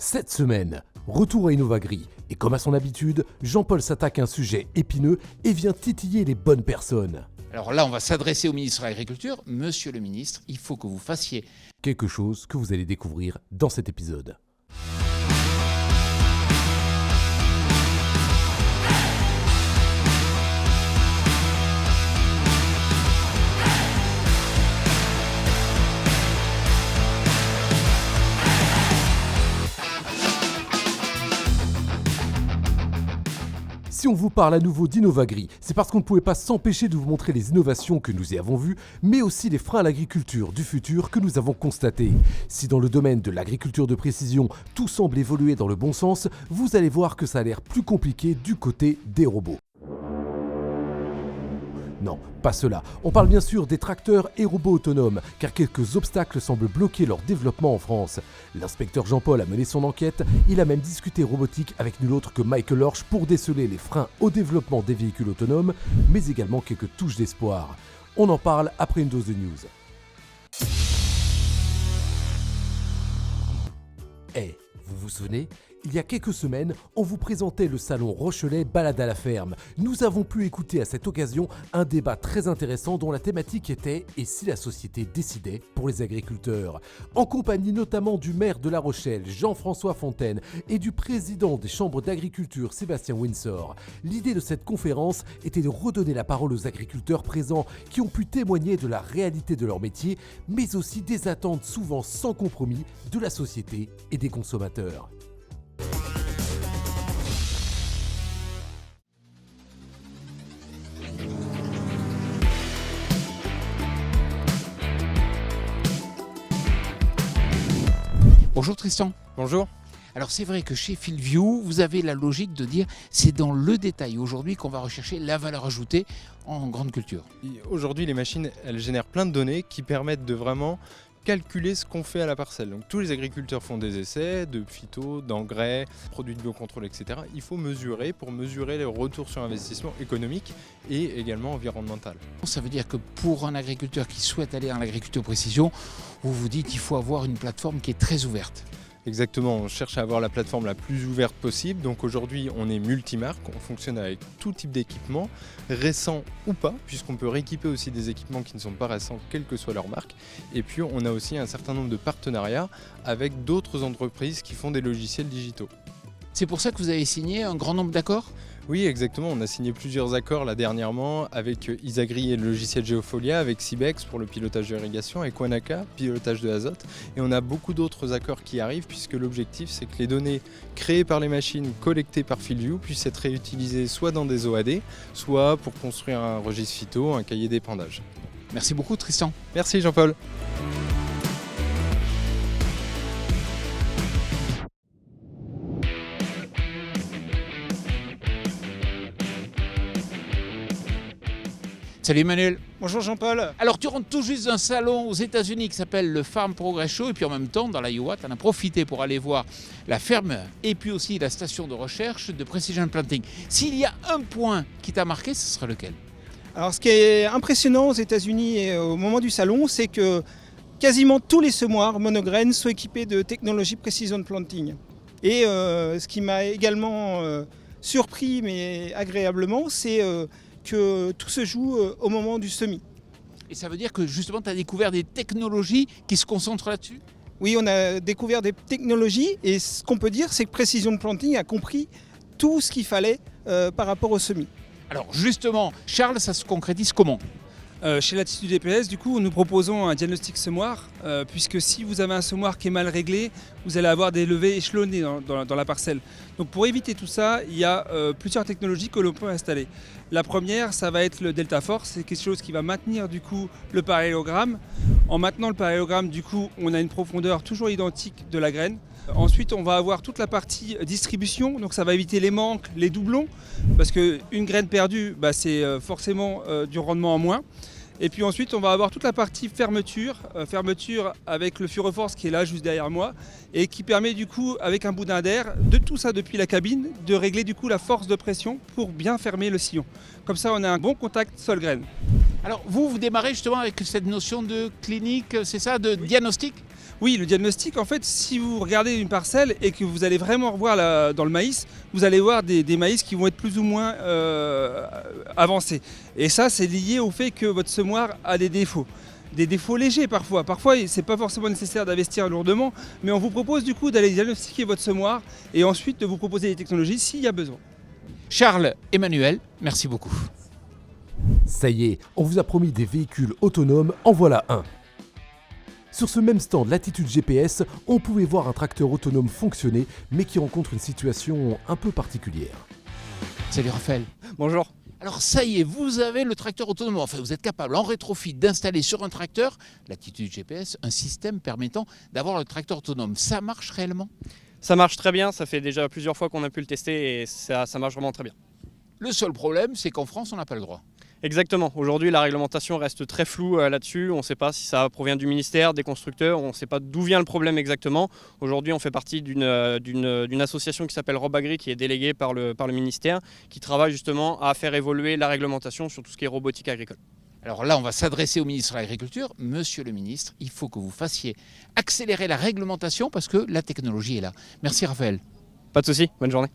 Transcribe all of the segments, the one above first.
Cette semaine, retour à Innovagri. Et comme à son habitude, Jean-Paul s'attaque à un sujet épineux et vient titiller les bonnes personnes. Alors là, on va s'adresser au ministre de l'Agriculture. Monsieur le ministre, il faut que vous fassiez quelque chose que vous allez découvrir dans cet épisode. Si on vous parle à nouveau d'Innovagri, c'est parce qu'on ne pouvait pas s'empêcher de vous montrer les innovations que nous y avons vues, mais aussi les freins à l'agriculture du futur que nous avons constatés. Si dans le domaine de l'agriculture de précision, tout semble évoluer dans le bon sens, vous allez voir que ça a l'air plus compliqué du côté des robots. Non, pas cela. On parle bien sûr des tracteurs et robots autonomes, car quelques obstacles semblent bloquer leur développement en France. L'inspecteur Jean-Paul a mené son enquête, il a même discuté robotique avec nul autre que Michael Lorch pour déceler les freins au développement des véhicules autonomes, mais également quelques touches d'espoir. On en parle après une dose de news. Vous vous souvenez ? Il y a quelques semaines, on vous présentait le salon Rochelais Balade à la ferme. Nous avons pu écouter à cette occasion un débat très intéressant dont la thématique était « Et si la société décidait pour les agriculteurs ?» En compagnie notamment du maire de La Rochelle, Jean-François Fontaine, et du président des chambres d'agriculture, Sébastien Windsor. L'idée de cette conférence était de redonner la parole aux agriculteurs présents qui ont pu témoigner de la réalité de leur métier, mais aussi des attentes souvent sans compromis de la société et des consommateurs. Bonjour Tristan. Bonjour. Alors c'est vrai que chez Fieldview, vous avez la logique de dire c'est dans le détail aujourd'hui qu'on va rechercher la valeur ajoutée en grande culture. Aujourd'hui, les machines, elles génèrent plein de données qui permettent de vraiment calculer ce qu'on fait à la parcelle. Donc tous les agriculteurs font des essais de phyto, d'engrais, produits de biocontrôle, etc. Il faut mesurer pour mesurer les retours sur investissement économique et également environnemental. Ça veut dire que pour un agriculteur qui souhaite aller dans l'agriculture précision, vous vous dites qu'il faut avoir une plateforme qui est très ouverte. Exactement, on cherche à avoir la plateforme la plus ouverte possible. Donc aujourd'hui, on est multimarque, on fonctionne avec tout type d'équipement, récents ou pas, puisqu'on peut rééquiper aussi des équipements qui ne sont pas récents, quelle que soit leur marque. Et puis on a aussi un certain nombre de partenariats avec d'autres entreprises qui font des logiciels digitaux. C'est pour ça que vous avez signé un grand nombre d'accords ? Oui, exactement. On a signé plusieurs accords là dernièrement avec Isagri et le logiciel Geofolia, avec Cibex pour le pilotage de l'irrigation, avec Wanaka, pilotage de l'azote. Et on a beaucoup d'autres accords qui arrivent puisque l'objectif c'est que les données créées par les machines, collectées par Fieldview, puissent être réutilisées soit dans des OAD, soit pour construire un registre phyto, un cahier d'épandage. Merci beaucoup Tristan. Merci Jean-Paul. Salut Emmanuel. Bonjour Jean-Paul. Alors tu rentres tout juste d'un salon aux États-Unis qui s'appelle le Farm Progress Show et puis en même temps dans l'Iowa, tu en as profité pour aller voir la ferme et puis aussi la station de recherche de Precision Planting. S'il y a un point qui t'a marqué, ce sera lequel ? Alors ce qui est impressionnant aux États-Unis et au moment du salon, c'est que quasiment tous les semoirs monograines sont équipés de technologie Precision Planting. Et ce qui m'a également surpris mais agréablement, c'est que tout se joue au moment du semis. Et ça veut dire que justement tu as découvert des technologies qui se concentrent là-dessus ? Oui, on a découvert des technologies et ce qu'on peut dire, c'est que Precision Planting a compris tout ce qu'il fallait par rapport au semis. Alors justement, Charles, ça se concrétise comment ? Chez Latitude DPS, du coup, nous proposons un diagnostic semoir, puisque si vous avez un semoir qui est mal réglé, vous allez avoir des levées échelonnées dans la parcelle. Donc pour éviter tout ça, il y a plusieurs technologies que l'on peut installer. La première, ça va être le Delta Force, c'est quelque chose qui va maintenir du coup le parallélogramme. En maintenant le parallélogramme, du coup, on a une profondeur toujours identique de la graine. Ensuite, on va avoir toute la partie distribution, donc ça va éviter les manques, les doublons, parce qu'une graine perdue, c'est forcément du rendement en moins. Et puis ensuite, on va avoir toute la partie fermeture avec le Fureforce qui est là juste derrière moi et qui permet du coup, avec un boudin d'air, de tout ça depuis la cabine, de régler du coup la force de pression pour bien fermer le sillon. Comme ça, on a un bon contact sol-graine. Alors vous démarrez justement avec cette notion de clinique, c'est ça, de diagnostic ? Oui, le diagnostic, en fait, si vous regardez une parcelle et que vous allez vraiment voir dans le maïs, vous allez voir des maïs qui vont être plus ou moins avancés. Et ça, c'est lié au fait que votre semoir a des défauts. Des défauts légers parfois. Parfois, ce n'est pas forcément nécessaire d'investir lourdement, mais on vous propose du coup d'aller diagnostiquer votre semoir et ensuite de vous proposer des technologies s'il y a besoin. Charles, Emmanuel, merci beaucoup. Ça y est, on vous a promis des véhicules autonomes, en voilà un. Sur ce même stand Latitude GPS, on pouvait voir un tracteur autonome fonctionner, mais qui rencontre une situation un peu particulière. Salut Raphaël. Bonjour. Alors ça y est, vous avez le tracteur autonome. Enfin, vous êtes capable en rétrofit d'installer sur un tracteur, Latitude GPS, un système permettant d'avoir le tracteur autonome. Ça marche réellement ? Ça marche très bien, ça fait déjà plusieurs fois qu'on a pu le tester et ça marche vraiment très bien. Le seul problème, c'est qu'en France, on n'a pas le droit. Exactement. Aujourd'hui, la réglementation reste très floue là-dessus. On ne sait pas si ça provient du ministère, des constructeurs. On ne sait pas d'où vient le problème exactement. Aujourd'hui, on fait partie d'une association qui s'appelle Robagri, qui est déléguée par le ministère, qui travaille justement à faire évoluer la réglementation sur tout ce qui est robotique agricole. Alors là, on va s'adresser au ministre de l'Agriculture. Monsieur le ministre, il faut que vous fassiez accélérer la réglementation parce que la technologie est là. Merci Raphaël. Pas de souci, bonne journée.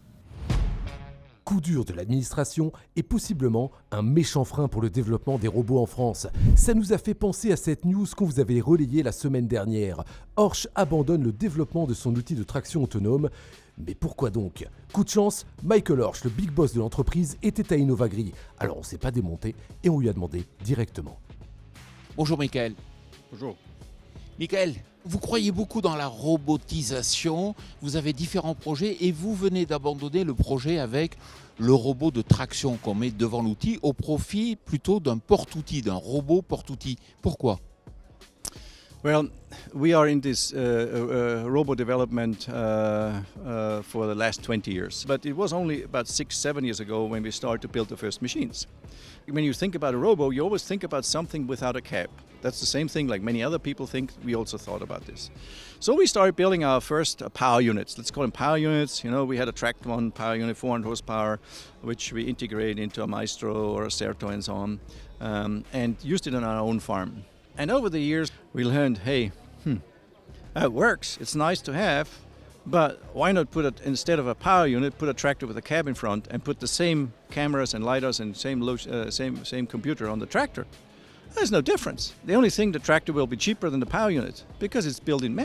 Coup dur de l'administration et possiblement un méchant frein pour le développement des robots en France. Ça nous a fait penser à cette news qu'on vous avait relayée la semaine dernière. Horsch abandonne le développement de son outil de traction autonome. Mais pourquoi donc ? Coup de chance, Michael Horsch, le big boss de l'entreprise, était à Innovagri. Alors on ne s'est pas démonté et on lui a demandé directement. Bonjour Michael. Bonjour. Michael, vous croyez beaucoup dans la robotisation, vous avez différents projets et vous venez d'abandonner le projet avec le robot de traction qu'on met devant l'outil au profit plutôt d'un porte-outil, d'un robot porte-outil. Pourquoi ? Well, we are in this robot development for the last 20 years. But it was only about 6-7 years ago when we started to build the first machines. When you think about a robot, you always think about something without a cab. That's the same thing like many other people think. We also thought about this. So we started building our first power units. Let's call them power units. You know, we had a tracked one power unit, 400 horsepower, which we integrated into a Maestro or a Certo and so on, and used it on our own farm. And over the years, we learned, hey, that works. It's nice to have, but why not put it, instead of a power unit, put a tractor with a cab in front and put the same cameras and lidars and same computer on the tractor? There's no difference. The only thing, the tractor will be cheaper than the power unit because it's built in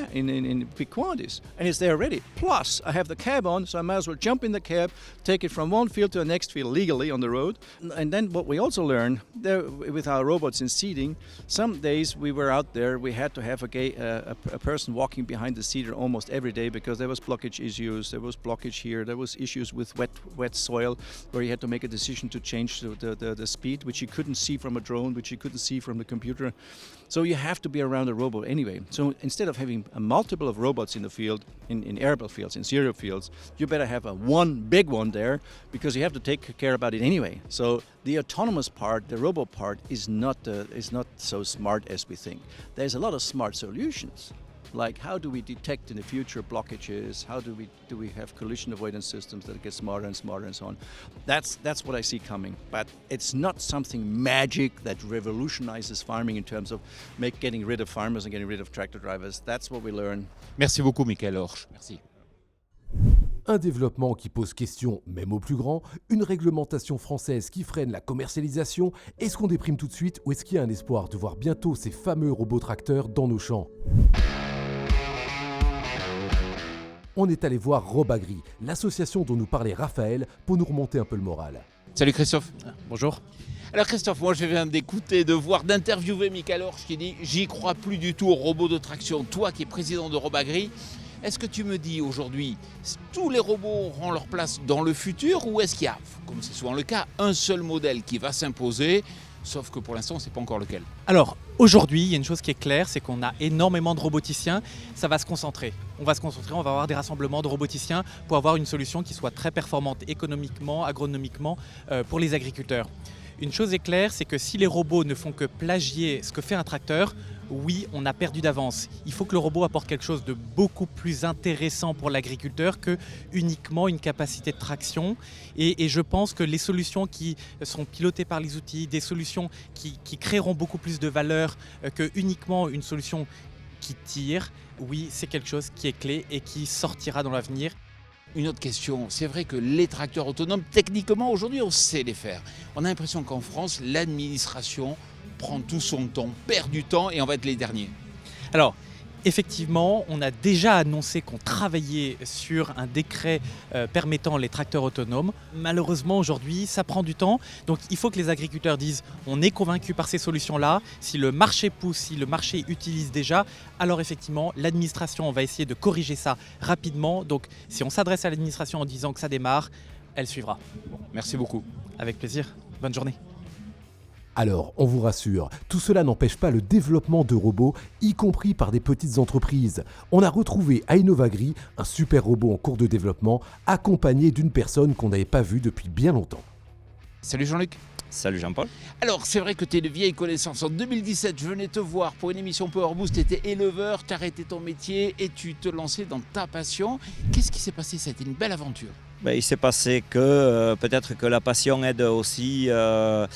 big quantities and it's there ready. Plus, I have the cab on, so I might as well jump in the cab, take it from one field to the next field legally on the road. And then what we also learned there with our robots in seeding, some days we were out there, we had to have a person walking behind the seeder almost every day because there was blockage issues, there was blockage here, there was issues with wet soil where you had to make a decision to change the speed, which you couldn't see from a drone, which you couldn't see from the computer. So you have to be around a robot anyway. So instead of having a multiple of robots in the field, in arable fields, in cereal fields, you better have one big one there because you have to take care about it anyway. So the autonomous part, the robot part, is not so smart as we think. There's a lot of smart solutions. Like how do we detect in the future blockages? How do we have collision avoidance systems that get smarter and smarter and so on? That's what I see coming. But it's not something magic that revolutionizes farming in terms of getting rid of farmers and getting rid of tractor drivers. That's what we learn. Merci beaucoup Michael Horsch. Merci. Un développement qui pose question, même aux plus grands, une réglementation française qui freine la commercialisation. Est-ce qu'on déprime tout de suite ou est-ce qu'il y a un espoir de voir bientôt ces fameux robots tracteurs dans nos champs ? On est allé voir Robagri, l'association dont nous parlait Raphaël, pour nous remonter un peu le moral. Salut Christophe. Bonjour. Alors Christophe, moi je viens d'écouter, de voir, d'interviewer Michael Horsch qui dit « J'y crois plus du tout aux robots de traction ». Toi qui es président de Robagri, est-ce que tu me dis aujourd'hui, tous les robots auront leur place dans le futur ou est-ce qu'il y a, comme c'est souvent le cas, un seul modèle qui va s'imposer, sauf que pour l'instant, on ne sait pas encore lequel. Alors, aujourd'hui, il y a une chose qui est claire, c'est qu'on a énormément de roboticiens. Ça va se concentrer. On va avoir des rassemblements de roboticiens pour avoir une solution qui soit très performante économiquement, agronomiquement pour les agriculteurs. Une chose est claire, c'est que si les robots ne font que plagier ce que fait un tracteur, oui, on a perdu d'avance. Il faut que le robot apporte quelque chose de beaucoup plus intéressant pour l'agriculteur que uniquement une capacité de traction. Et je pense que les solutions qui sont pilotées par les outils, des solutions qui créeront beaucoup plus de valeur que uniquement une solution qui tire, oui, c'est quelque chose qui est clé et qui sortira dans l'avenir. Une autre question, c'est vrai que les tracteurs autonomes, techniquement, aujourd'hui, on sait les faire. On a l'impression qu'en France, l'administration prend tout son temps, perd du temps et on va être les derniers. Alors, effectivement, on a déjà annoncé qu'on travaillait sur un décret permettant les tracteurs autonomes. Malheureusement, aujourd'hui, ça prend du temps. Donc, il faut que les agriculteurs disent on est convaincus par ces solutions-là. Si le marché pousse, si le marché utilise déjà, alors effectivement, l'administration va essayer de corriger ça rapidement. Donc, si on s'adresse à l'administration en disant que ça démarre, elle suivra. Merci beaucoup. Avec plaisir. Bonne journée. Alors, on vous rassure, tout cela n'empêche pas le développement de robots, y compris par des petites entreprises. On a retrouvé à Innovagri un super robot en cours de développement, accompagné d'une personne qu'on n'avait pas vue depuis bien longtemps. Salut Jean-Luc. Salut Jean-Paul. Alors, c'est vrai que tu es de vieille connaissance. En 2017, je venais te voir pour une émission Power Boost. Tu étais éleveur, tu as arrêté ton métier et tu te lançais dans ta passion. Qu'est-ce qui s'est passé? Ça a été une belle aventure. Il s'est passé que peut-être que la passion aide aussi le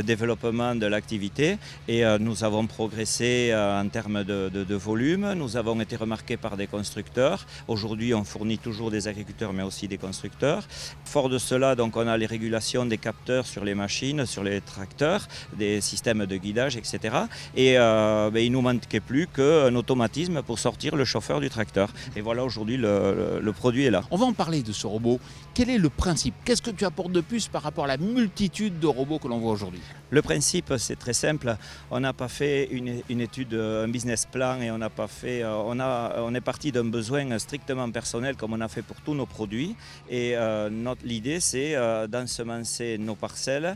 développement de l'activité et nous avons progressé en termes de volume, nous avons été remarqués par des constructeurs. Aujourd'hui on fournit toujours des agriculteurs mais aussi des constructeurs. Fort de cela, donc, on a les régulations des capteurs sur les machines, sur les tracteurs, des systèmes de guidage, etc. Et il ne nous manquait plus qu'un automatisme pour sortir le chauffeur du tracteur. Et voilà, aujourd'hui le produit est là. On va en parler de ce robot. Quel est le principe? Qu'est-ce que tu apportes de plus par rapport à la multitude de robots que l'on voit aujourd'hui? Le principe, c'est très simple. On n'a pas fait une étude, un business plan et on n'a pas fait. On est parti d'un besoin strictement personnel comme on a fait pour tous nos produits. Et l'idée, c'est d'ensemencer nos parcelles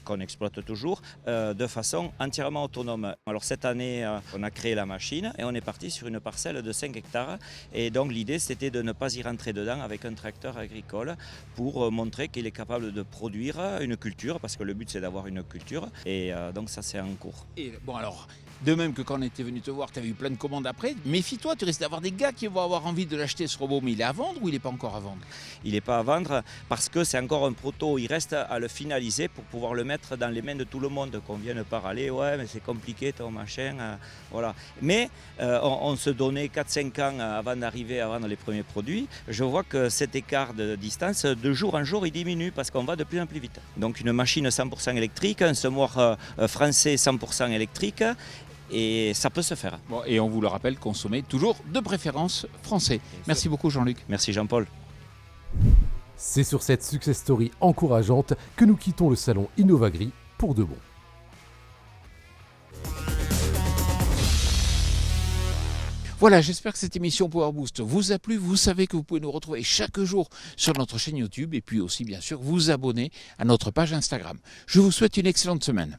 qu'on exploite toujours de façon entièrement autonome. Alors cette année, on a créé la machine et on est parti sur une parcelle de 5 hectares. Et donc l'idée, c'était de ne pas y rentrer dedans avec un tracteur agricole pour montrer qu'il est capable de produire une culture, parce que le but, c'est d'avoir une culture. Et donc ça, c'est en cours. Et bon, alors, de même que quand on était venu te voir, tu avais eu plein de commandes après. Méfie-toi, tu risques d'avoir des gars qui vont avoir envie de l'acheter, ce robot. Mais il est à vendre ou il n'est pas encore à vendre? Il n'est pas à vendre parce que c'est encore un proto. Il reste à le finaliser pour pouvoir le mettre dans les mains de tout le monde. Qu'on vienne pas aller, ouais, mais c'est compliqué ton machin. Voilà. Mais on se donnait 4-5 ans avant d'arriver à vendre les premiers produits. Je vois que cet écart de distance, de jour en jour, il diminue parce qu'on va de plus en plus vite. Donc une machine 100% électrique, un semoir français 100% électrique. Et ça peut se faire. Bon, et on vous le rappelle, consommez toujours de préférence français. Merci beaucoup Jean-Luc. Merci Jean-Paul. C'est sur cette success story encourageante que nous quittons le salon Innovagri pour de bon. Voilà, j'espère que cette émission Power Boost vous a plu. Vous savez que vous pouvez nous retrouver chaque jour sur notre chaîne YouTube et puis aussi bien sûr vous abonner à notre page Instagram. Je vous souhaite une excellente semaine.